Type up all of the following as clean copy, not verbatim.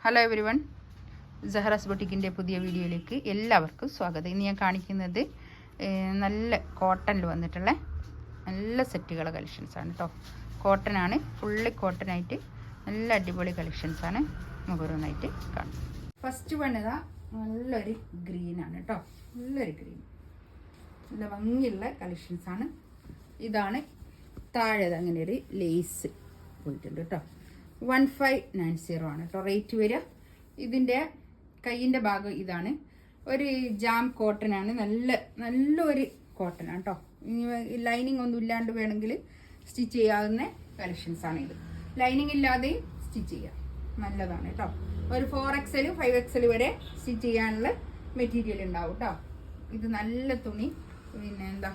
Hello every one, സഹറാസ് ബൊട്ടിക്കിൻ്റെ പുതിയ വീഡിയോയിലേക്ക് എല്ലാവർക്കും സ്വാഗതം. ഇന്ന് ഞാൻ കാണിക്കുന്നത് നല്ല കോട്ടണിൽ വന്നിട്ടുള്ള നല്ല സെറ്റുകളെ കളക്ഷൻസാണ് കേട്ടോ. കോട്ടനാണ്, ഫുള്ള് കോട്ടനായിട്ട് നല്ല അടിപൊളി കളക്ഷൻസാണ്. നമുക്ക് ഓരോന്നായിട്ട് കാണാം. ഫസ്റ്റ് വണ്ണതാ നല്ലൊരു ഗ്രീനാണ് കേട്ടോ. നല്ലൊരു ഗ്രീൻ, നല്ല ഭംഗിയുള്ള കളക്ഷൻസാണ്. ഇതാണ് താഴെ അങ്ങനെ ഒരു ലേസ് പോയിട്ടുണ്ട് കേട്ടോ. 1590 ആണ് കേട്ടോ റേറ്റ് വരിക. ഇതിൻ്റെ കൈയിൻ്റെ ഭാഗം ഇതാണ്. ഒരു ജാം കോട്ടൺ ആണ്, നല്ലൊരു കോട്ടൺ ആണ് കേട്ടോ. ലൈനിങ് ഒന്നും ഇല്ലാണ്ട് വേണമെങ്കിൽ സ്റ്റിച്ച് ചെയ്യാവുന്ന കളക്ഷൻസ് ആണ് ഇത്. ലൈനിങ് ഇല്ലാതെയും സ്റ്റിച്ച് ചെയ്യാം, നല്ലതാണ് കേട്ടോ. ഒരു 4XL 5XL വരെ സ്റ്റിച്ച് ചെയ്യാനുള്ള മെറ്റീരിയൽ ഉണ്ടാവും കേട്ടോ. ഇത് നല്ല തുണി, പിന്നെ എന്താ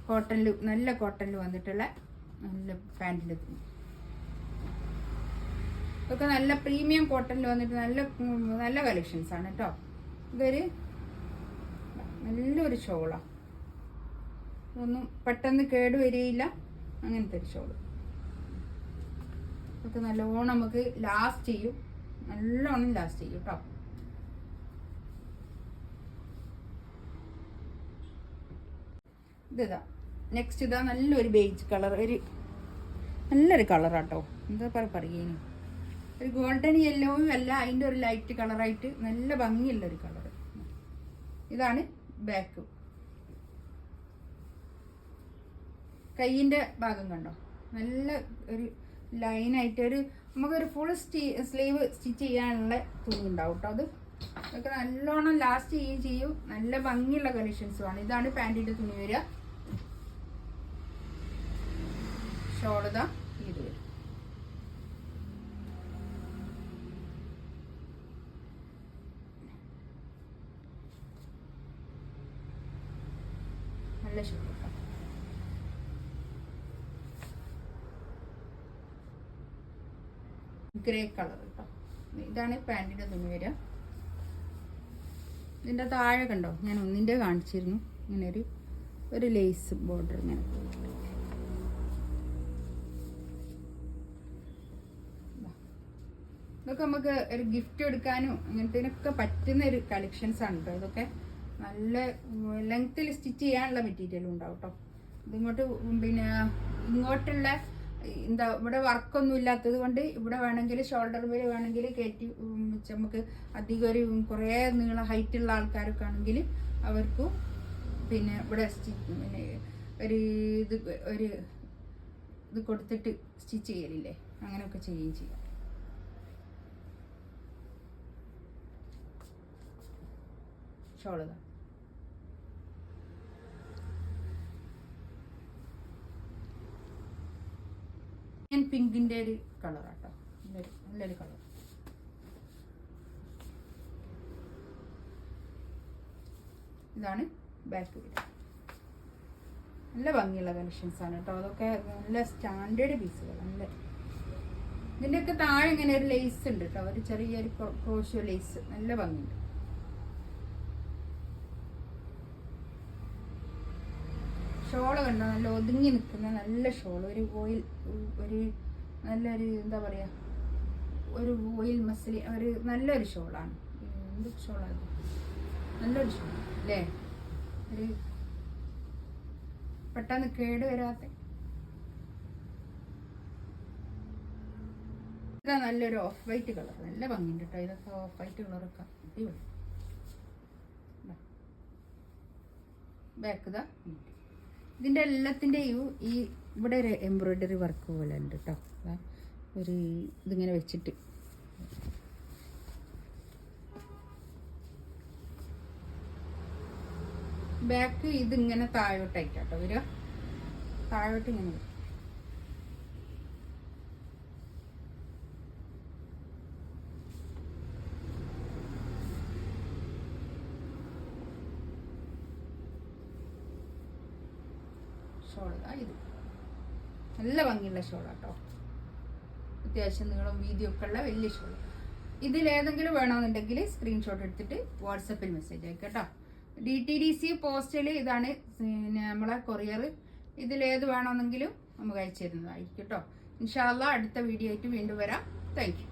കോട്ടണിൽ, നല്ല കോട്ടണിൽ വന്നിട്ടുള്ള നല്ല പാൻറ്റിൻ്റെ തുണി. ഇതൊക്കെ നല്ല പ്രീമിയം കോട്ടണിൽ വന്നിട്ട് നല്ല കളക്ഷൻസ് ആണ് കേട്ടോ. ഇതൊരു നല്ലൊരു ഷോളാണ്, ഒന്നും പെട്ടെന്ന് കേടുവരികയില്ല, അങ്ങനത്തെ ഒരു ഷോള്. ഇതൊക്കെ നല്ലോണം നമുക്ക് ലാസ്റ്റ് ചെയ്യും, നല്ലോണം ലാസ്റ്റ് ചെയ്യും കേട്ടോ. ഇതാ നെക്സ്റ്റ്, ഇതാ നല്ലൊരു ബേജ് കളർ, നല്ലൊരു കളറാട്ടോ. എന്താ പറയുക, ഒരു ഗോൾഡൻ യെല്ലോയും അല്ല, അതിൻ്റെ ഒരു ലൈറ്റ് കളറായിട്ട് നല്ല ഭംഗിയുള്ളൊരു കളർ. ഇതാണ് ബാക്ക്. കൈയിൻ്റെ ഭാഗം കണ്ടോ, നല്ല ഒരു ലൈനായിട്ട് നമുക്കൊരു ഫുൾ സ്ലീവ് സ്റ്റിച്ച് ചെയ്യാനുള്ള തുണി ഉണ്ടാവും കേട്ടോ. അതൊക്കെ നല്ലോണം ലാസ്റ്റ് ചെയ്യും. നല്ല ഭംഗിയുള്ള കളക്ഷൻസുമാണ്. ഇതാണ് പാൻറ്റിൻ്റെ തുണി വരിക. ഷോളിതാ ഇത് വരും. നല്ല ഷോൾ, ഗ്രേ കളർ കേട്ടോ. ഇതാണ് പാൻറ്റിൻ്റെ തുണി വരിക. ഇതിൻ്റെ താഴെ കണ്ടോ, ഞാൻ ഒന്നിൻ്റെ കാണിച്ചിരുന്നു, ഇങ്ങനെ ഒരു ലേസ് ബോർഡർ ഇങ്ങനെ. ഇതൊക്കെ നമുക്ക് ഒരു ഗിഫ്റ്റ് എടുക്കാനും അങ്ങനത്തേനൊക്കെ പറ്റുന്ന ഒരു കളക്ഷൻസ് ആണ് കേട്ടോ. ഇതൊക്കെ നല്ല ലെങ്ത്തിൽ സ്റ്റിച്ച് ചെയ്യാനുള്ള മെറ്റീരിയലും ഉണ്ടാവും കേട്ടോ. ഇതിങ്ങോട്ട് പിന്നെ ഇങ്ങോട്ടുള്ള എന്താ ഇവിടെ വർക്കൊന്നും ഇല്ലാത്തത് കൊണ്ട് ഇവിടെ വേണമെങ്കിൽ ഷോൾഡർ വരെ വേണമെങ്കിൽ കയറ്റി നമുക്ക് അധികം കുറേ ഹൈറ്റുള്ള ആൾക്കാരൊക്കെ ആണെങ്കിൽ അവർക്കും പിന്നെ ഇവിടെ പിന്നെ ഇത് കൊടുത്തിട്ട് സ്റ്റിച്ച് ചെയ്യലില്ലേ, അങ്ങനെയൊക്കെ ചെയ്യുകയും ചെയ്യാം. ഷോളതാ പിങ്കിന്റെ ഒരു കളറാട്ടോ, നല്ലൊരു കളർ. ഇതാണ് ബാക്ക് വരിക. നല്ല ഭംഗിയുള്ള കളക്ഷൻസ് ആണ് കേട്ടോ. അതൊക്കെ നല്ല സ്റ്റാൻഡേർഡ് പീസുകൾ. ഇതിൻ്റെയൊക്കെ താഴെ ഇങ്ങനെ ഒരു ലേസ് ഉണ്ട് കേട്ടോ, ഒരു ചെറിയൊരു ക്രോഷ്യോ ലേസ്, നല്ല ഭംഗിയുണ്ട്. ഷോള് കണ്ടോ, നല്ല ഒതുങ്ങി നിൽക്കുന്ന നല്ല ഷോൾ. നല്ലൊരു എന്താ പറയുക, ഒരു ഓയിൽ മസിൽ, നല്ലൊരു ഷോളാണ്. എന്ത് ഷോളാണ്, നല്ലൊരു ഷോൾ അല്ലേ. പെട്ടെന്ന് കേട് വരാത്ത ഇതാ നല്ലൊരു ഓഫ് വൈറ്റ് കളർ, നല്ല ഭംഗിയുണ്ട് കേട്ടോ. ഇതൊക്കെ ഓഫ് വൈറ്റ് കളറൊക്കെ അടിപൊളി. ബാക്ക് ഇതാ. ഇതിൻ്റെ എല്ലാത്തിൻ്റെയും ഇവിടെ ഒരു എംബ്രോയ്ഡറി വർക്ക് പോലെ ഉണ്ട് കേട്ടോ. ഇതിങ്ങനെ വെച്ചിട്ട് ബാക്ക് ഇതിങ്ങനെ താഴോട്ടായിട്ടോ വരിക, താഴോട്ട് ഇങ്ങനെ വരും. ഷോളാ ഇത്, നല്ല ഭംഗിയുള്ള ഷോളാട്ടോ. അത്യാവശ്യം നീളം വീതിയൊക്കെ ഉള്ള വലിയ ഷോൾ. ഇതിലേതെങ്കിലും വേണമെന്നുണ്ടെങ്കിൽ സ്ക്രീൻഷോട്ട് എടുത്തിട്ട് വാട്സപ്പിൽ മെസ്സേജ് അയക്കാം കേട്ടോ. DTDC പോസ്റ്റൽ ഇതാണ് നമ്മളെ കൊറിയർ. ഇതിലേത് വേണമെന്നെങ്കിലും നമുക്ക് അയച്ചു തരുന്നതായിരിക്കും കേട്ടോ. ഇൻഷാ അല്ലാഹ് അടുത്ത വീഡിയോ ആയിട്ട് വീണ്ടും വരാം. Thank you.